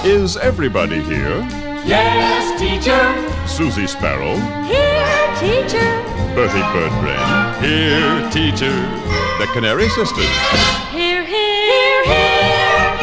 Is everybody here? Yes, teacher. Susie Sparrow. Here, teacher. Bertie Birdbrain. Here, teacher. The Canary Sisters. Here, here, here.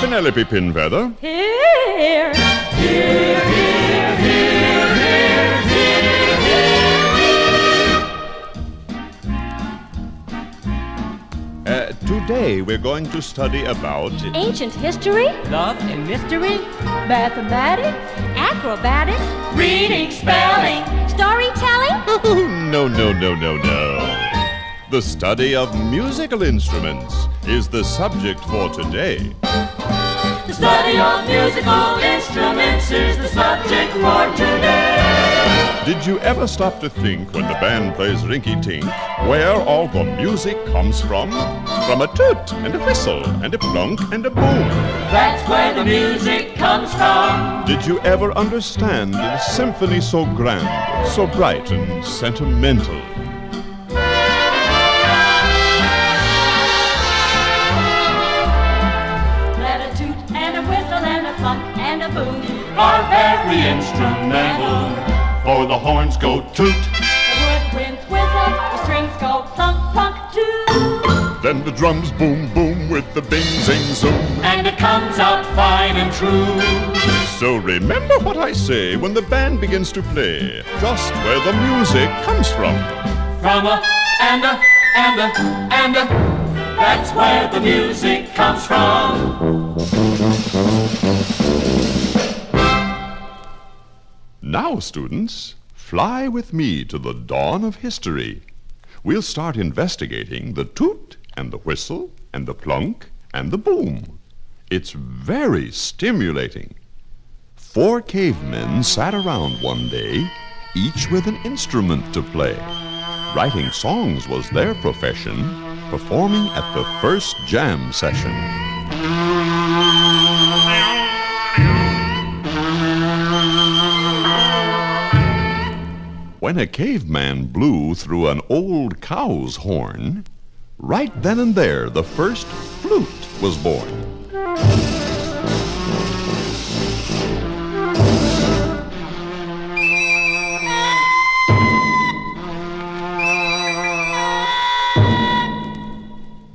Penelope Pinfeather. Here. Here, here, here, here, here, here. Today we're going to study about Ancient history, Love and mystery. mathematics, acrobatics, Reading, spelling. storytelling. No. The study of musical instruments is the subject for today. The study of musical instruments is the subject for today. Did you ever stop to think when the band plays rinky-tink where all the music comes from? From a toot and a whistle and a plunk and a boom. That's where the music comes from. Did you ever understand the symphony so grand, so bright and sentimental? Let a toot and a whistle and a plunk and a boom. Are very instrumental. For the horns go toot. The woodwinds whistle, the strings go plunk, plunk, too. Then the drums boom, boom with the bing, zing, zoom. And it comes out fine and true. So remember what I say when the band begins to play, just where the music comes from. From a and a and a and a. That's where the music comes from. Now, students, fly with me to the dawn of history. We'll start investigating the toot and the whistle and the plunk and the boom. It's very stimulating. 4 cavemen sat around one day, each with an instrument to play. Writing songs was their profession, performing at the first jam session. When a caveman blew through an old cow's horn, right then and there the first flute was born.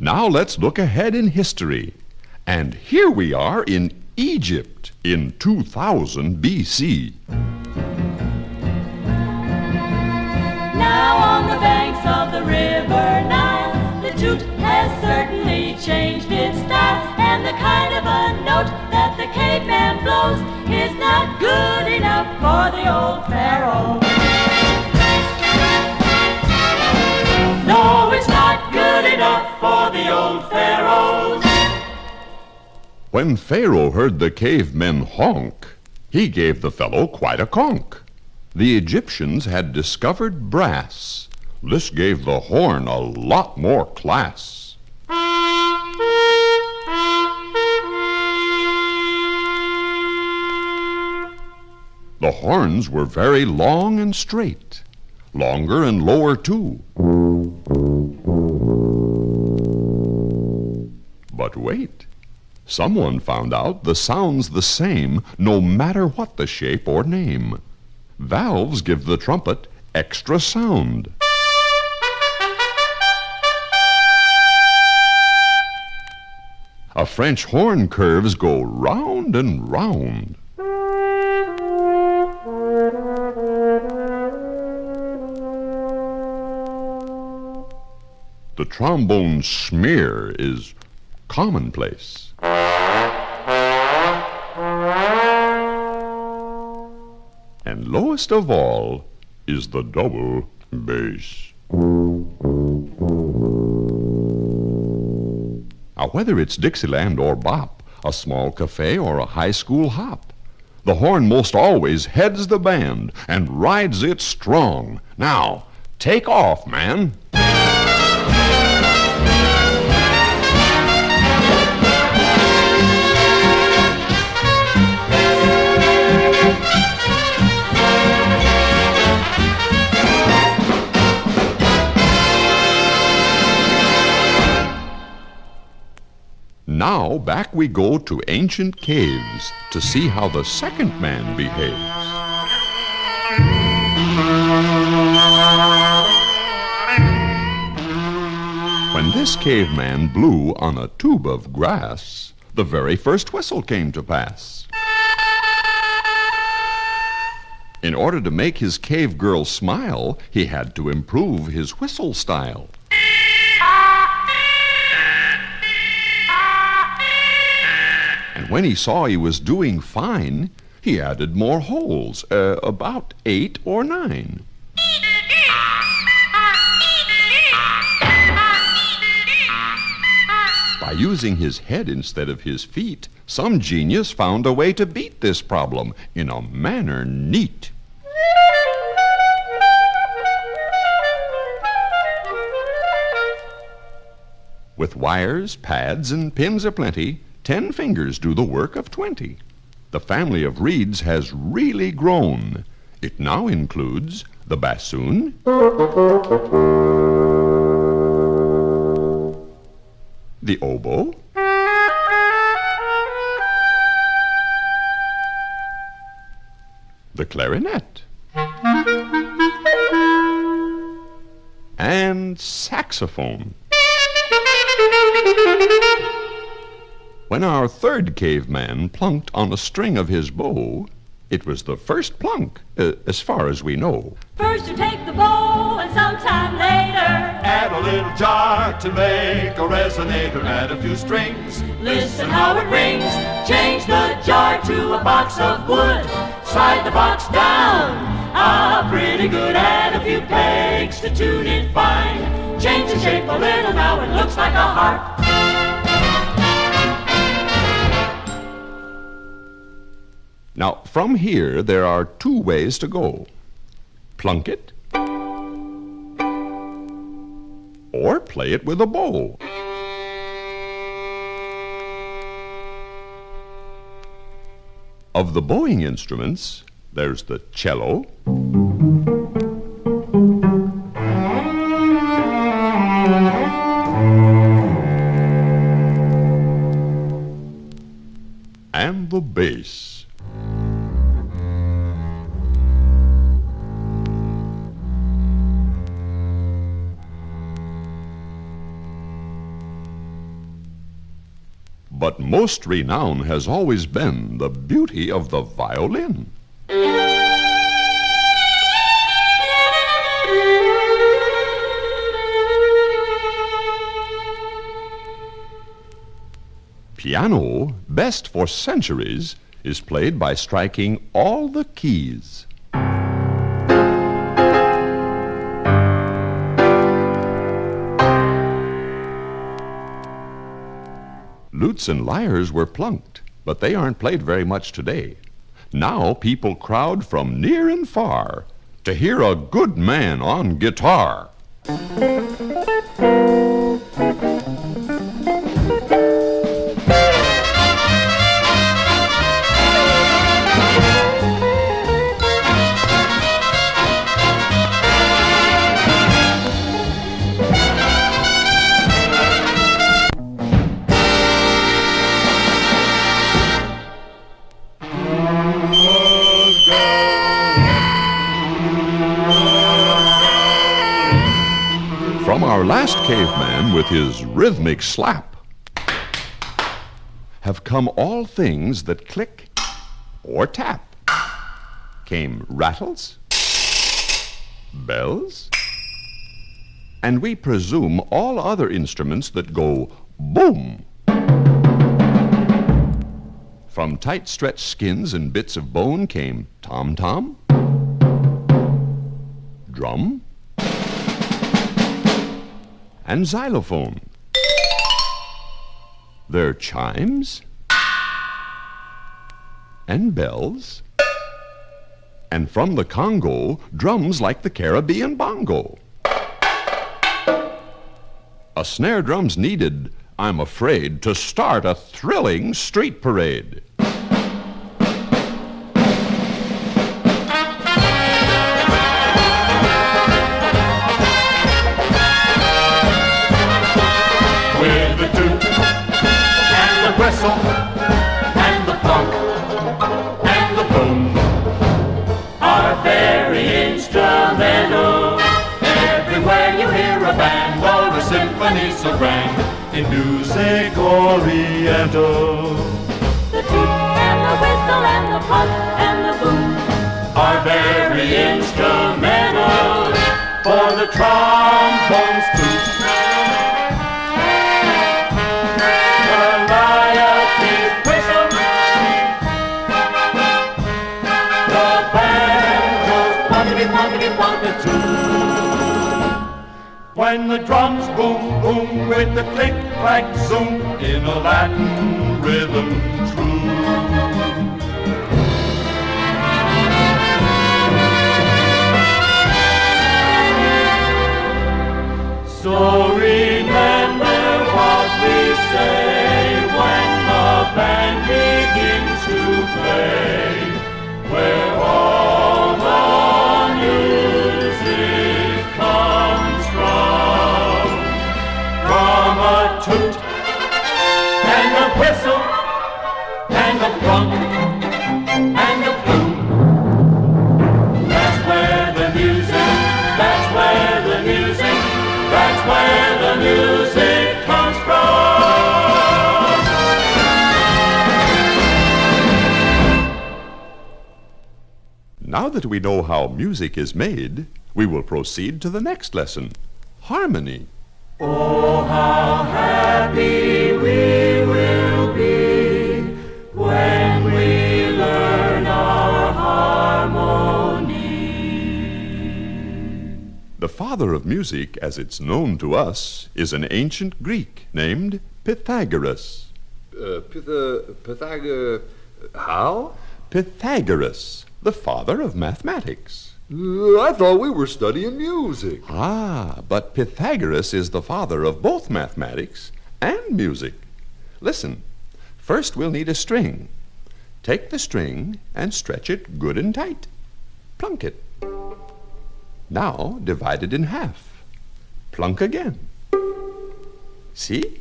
Now let's look ahead in history. And here we are in Egypt in 2000 BC. Now on the banks of the river Nile, the toot has certainly changed its style. And the kind of a note that the caveman blows is not good enough for the old pharaoh. No, it's not good enough for the old pharaohs. When Pharaoh heard the cavemen honk, he gave the fellow quite a conk. The Egyptians had discovered brass. This gave the horn a lot more class. The horns were very long and straight, longer and lower too. But wait, someone found out the sound's the same no matter what the shape or name. Valves give the trumpet extra sound. A French horn curves go round and round. The trombone smear is commonplace. And lowest of all is the double bass. Now, whether it's Dixieland or bop, a small cafe or a high school hop, the horn most always heads the band and rides it strong. Now, take off, man. Now back we go to ancient caves to see how the second man behaves. When this caveman blew on a tube of grass, the very first whistle came to pass. In order to make his cave girl smile, he had to improve his whistle style. And when he saw he was doing fine, he added more holes, about 8 or 9. By using his head instead of his feet, some genius found a way to beat this problem in a manner neat. With wires, pads, and pins aplenty, 10 fingers do the work of 20. The family of reeds has really grown. It now includes the bassoon, the oboe, the clarinet, and saxophone. When our third caveman plunked on a string of his bow, it was the first plunk, as far as we know. First you take the bow and sometime later Add a little jar to make a resonator. Add a few strings. listen how it rings. Change the jar to a box of wood. Slide the box down pretty good. Add a few pegs to tune it fine. Change the shape a little, now it looks like a harp. Now, from here, there are 2 ways to go. Plunk it, or play it with a bow. Of the bowing instruments, there's the cello, and the bass. But most renown has always been the beauty of the violin. Piano, best for centuries, is played by striking all the keys. Lutes and lyres were plunked, but they aren't played very much today. Now people crowd from near and far to hear a good man on guitar. From our last caveman with his rhythmic slap have come all things that click or tap. Came rattles, bells, and we presume all other instruments that go boom. From tight stretched skins and bits of bone came tom-tom, drum, and xylophone. They're chimes and bells, and from the Congo, drums like the Caribbean bongo. A snare drum's needed, I'm afraid, to start a thrilling street parade. whistle, and the plunk, and the boom are very instrumental. Everywhere you hear a band or a symphony so grand, in music oriental. The toot and the whistle and the plunk and the boom Are very instrumental for the trombones toot. Calliope whistle, the banjo's plunkety-plunkety-plunkety-toot. When the drums boom, boom with the click-clack zoom in a Latin rhythm true. So remember what we say when the band begins to play, where all the music comes from a toot and a whistle and a plunk and a boom. That's where the music, that's where the music, that's where the music comes from. Now that we know how music is made, we will proceed to the next lesson, harmony. Oh, how happy we will be when we learn our harmony. The father of music, as it's known to us, is an ancient Greek named Pythagoras. How? Pythagoras, the father of mathematics. I thought we were studying music. Ah, but Pythagoras is the father of both mathematics and music. Listen, first we'll need a string. Take the string and stretch it good and tight. Plunk it. Now divide it in half. Plunk again. See?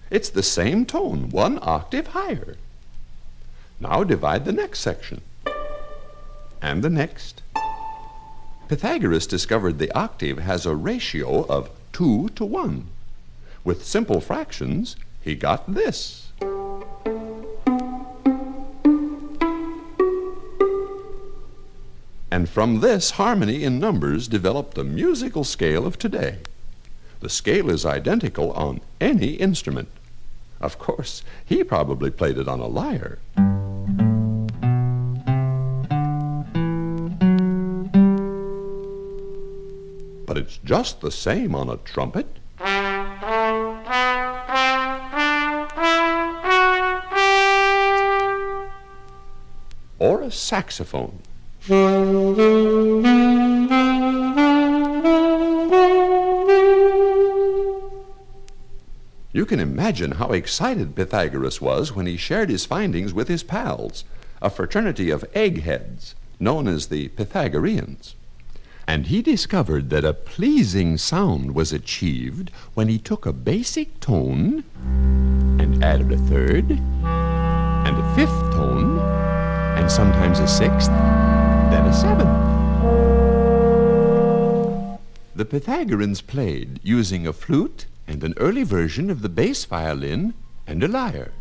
It's the same tone, one octave higher. Now divide the next section. And the next. Pythagoras discovered the octave has a ratio of 2 to 1. With simple fractions, he got this. And from this, harmony in numbers developed the musical scale of today. The scale is identical on any instrument. Of course, he probably played it on a lyre. But it's just the same on a trumpet, or a saxophone. You can imagine how excited Pythagoras was when he shared his findings with his pals, a fraternity of eggheads known as the Pythagoreans. And he discovered that a pleasing sound was achieved when he took a basic tone and added a third and a fifth tone and sometimes a sixth, then a seventh. The Pythagoreans played using a flute and an early version of the bass violin and a lyre.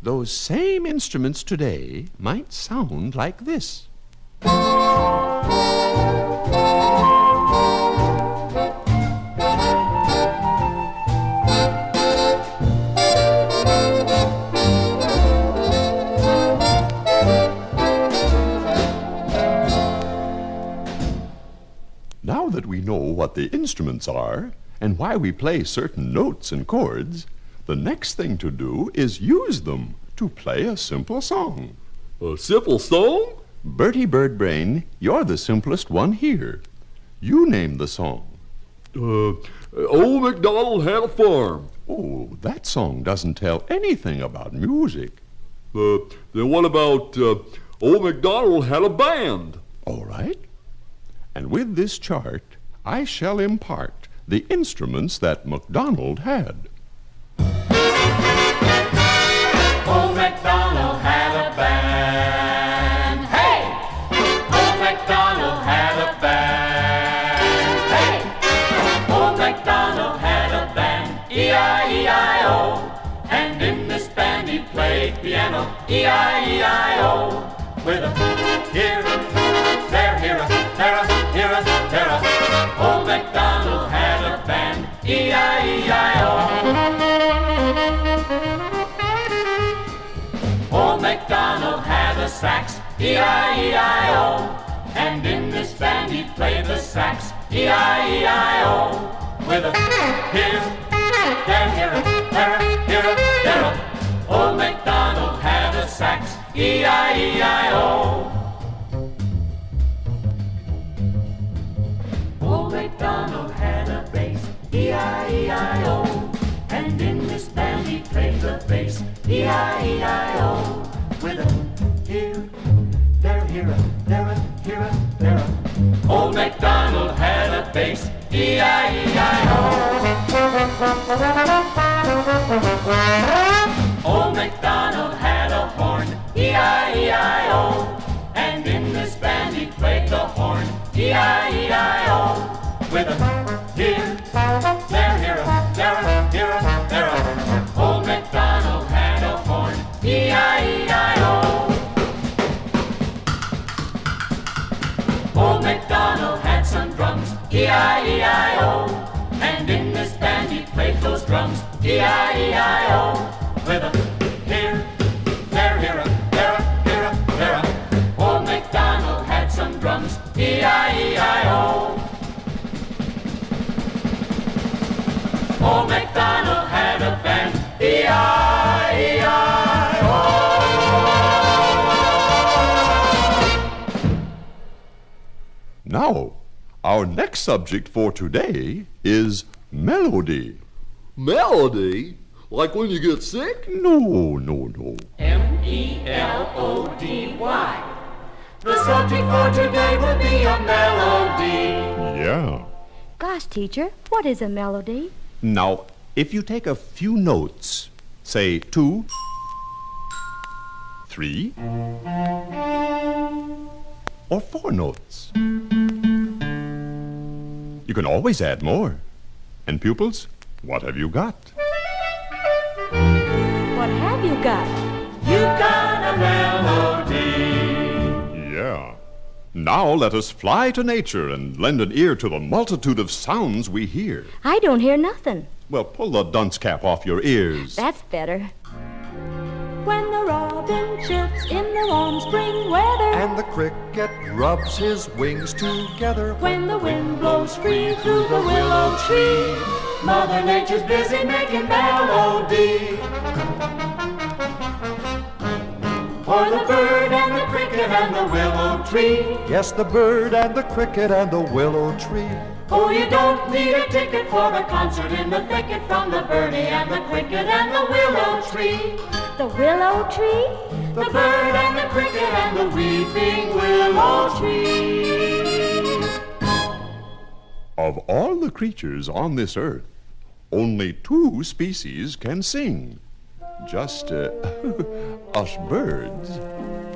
Those same instruments today might sound like this. Now that we know what the instruments are and why we play certain notes and chords, the next thing to do is use them to play a simple song. A simple song? Bertie Birdbrain, you're the simplest one here. You name the song. Old MacDonald had a farm. Oh, that song doesn't tell anything about music. Then what about Old MacDonald had a band? All right. And with this chart, I shall impart the instruments that MacDonald had. Old MacDonald had a band. Hey! Old MacDonald had a band. Hey! Old MacDonald had a band. E-I-E-I-O. And in this band he played piano. E-I-E-I-O. With a here, there, here, there, here, there. Old MacDonald had a band. E-I-E-I-O. Old MacDonald had a sax, E-I-E-I-O. And in this band he played the sax, E-I-E-I-O. With a here, there, here, there, here, there. Old MacDonald had a sax, E-I-E-I-O. Old MacDonald had a bass, E-I-E-I-O. And in this band he played the bass, E-I-E-I-O. With a here, there, here, there, here, there. Old MacDonald had a bass, E-I-E-I-O. Old MacDonald had a horn, E-I-E-I-O. And in this band he played the horn, E-I-E-I-O. With a here, there, here, there, here, there. Old MacDonald had a horn, E-I-E-I-O. Old MacDonald had some drums, E-I-E-I-O. And in this band he played those drums, E-I-E-I-O. With a here, there, here, there, here, there. Old MacDonald had some drums, E-I-E-I-O. Old MacDonald had a band, E-I-E-I-O. Now, our next subject for today is melody. Melody? Like when you get sick? No. M-E-L-O-D-Y. The subject for today will be a melody. Yeah. Gosh, teacher, what is a melody? Now, if you take a few notes, say 2, 3, or 4 notes, you can always add more. And pupils, what have you got? What have you got? You've got a melody. Yeah. Now let us fly to nature and lend an ear to the multitude of sounds we hear. I don't hear nothing. Well, pull the dunce cap off your ears. That's better. When the robin chirps in the warm spring weather, And the cricket rubs his wings together. when the wind blows free through the willow tree, Mother Nature's busy making melody. For the bird and the cricket and the willow tree. Yes, the bird and the cricket and the willow tree. Oh, you don't need a ticket for the concert in the thicket from the birdie and the cricket and the willow tree. The willow tree? The bird and the cricket and the weeping willow trees. Of all the creatures on this earth, only 2 species can sing. Just us birds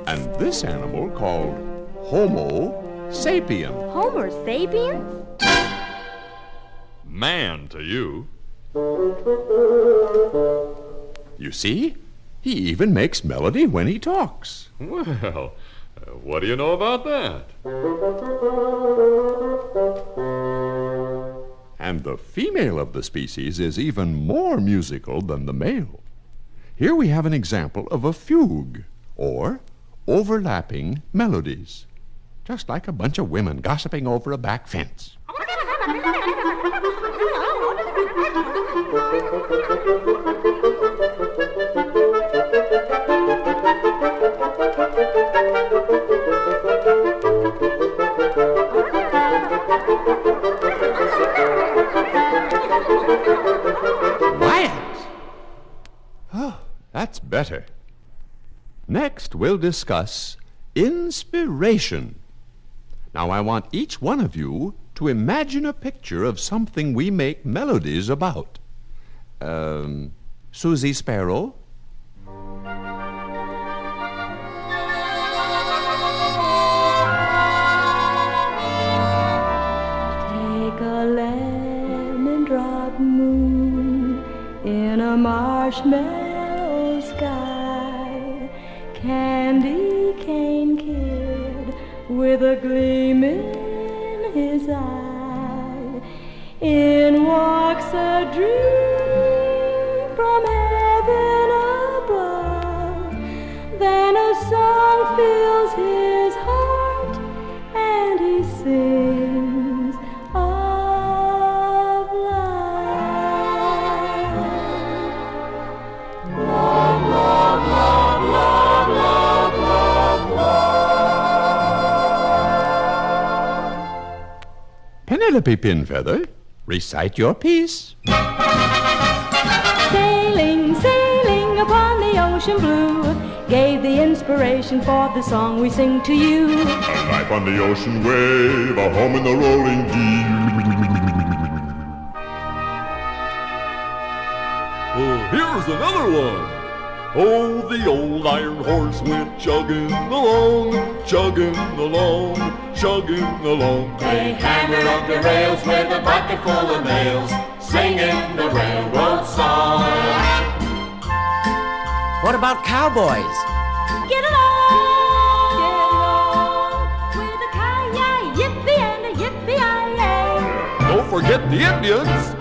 and this animal called Homo sapien. Homer sapiens? Man to you. You see? He even makes melody when he talks. Well, what do you know about that? And the female of the species is even more musical than the male. Here we have an example of a fugue, or overlapping melodies. Just like a bunch of women gossiping over a back fence. Quiet! Oh, that's better. Next, we'll discuss inspiration. Now I want each one of you to imagine a picture of something we make melodies about. Susie Sparrow? Take a lemon drop moon in a marshmallow sky, candy cane kid with a gleam in his eye. In walks a dream from heaven above, then a song fills his heart and he sings of love. Love, love, love, love, love, love, love. Penelope Pinfeather, recite your piece. Sailing, sailing upon the ocean blue, gave the inspiration for the song we sing to you. A life on the ocean wave, a home in the rolling deep. Oh, here's another one. Oh, the old iron horse went chugging along, chugging along, chugging along. They hammered up the rails with a bucket full of nails, singing the railroad song. What about cowboys? Get along with a ki-yi, yippee and a yippee-yi-yay. Don't forget the Indians.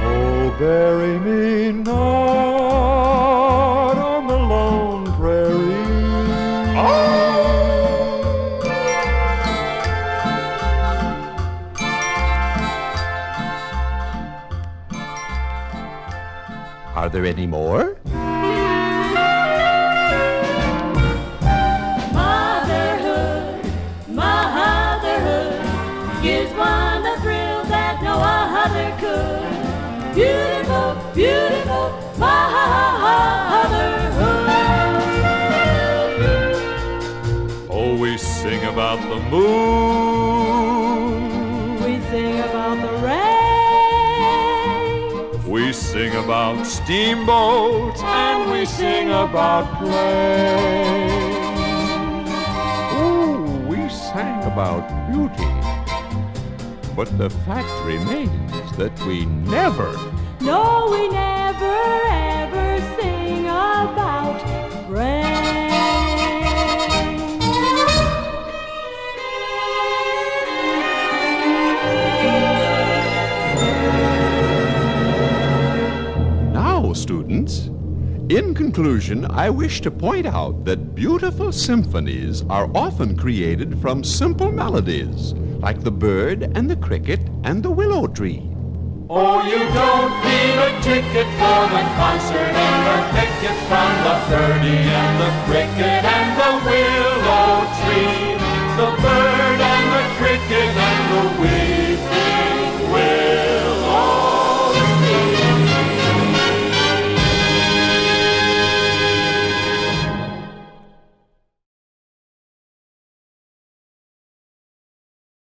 Oh, bury me not on the lone prairie. Are there any more? Motherhood, motherhood, gives one a thrill that no other could. Beautiful, beautiful motherhood. Oh, we sing about the moon. We sing about the rain. We sing about steamboats and we sing about planes. Oh, we sang about beauty. But the fact remains that we never, No, we never ever sing about rain. Now, students, in conclusion, I wish to point out that beautiful symphonies are often created from simple melodies, like the bird and the cricket and the willow tree. Oh, you don't need a ticket for the concert and the ticket from the birdie and the cricket and the willow tree. The bird and the cricket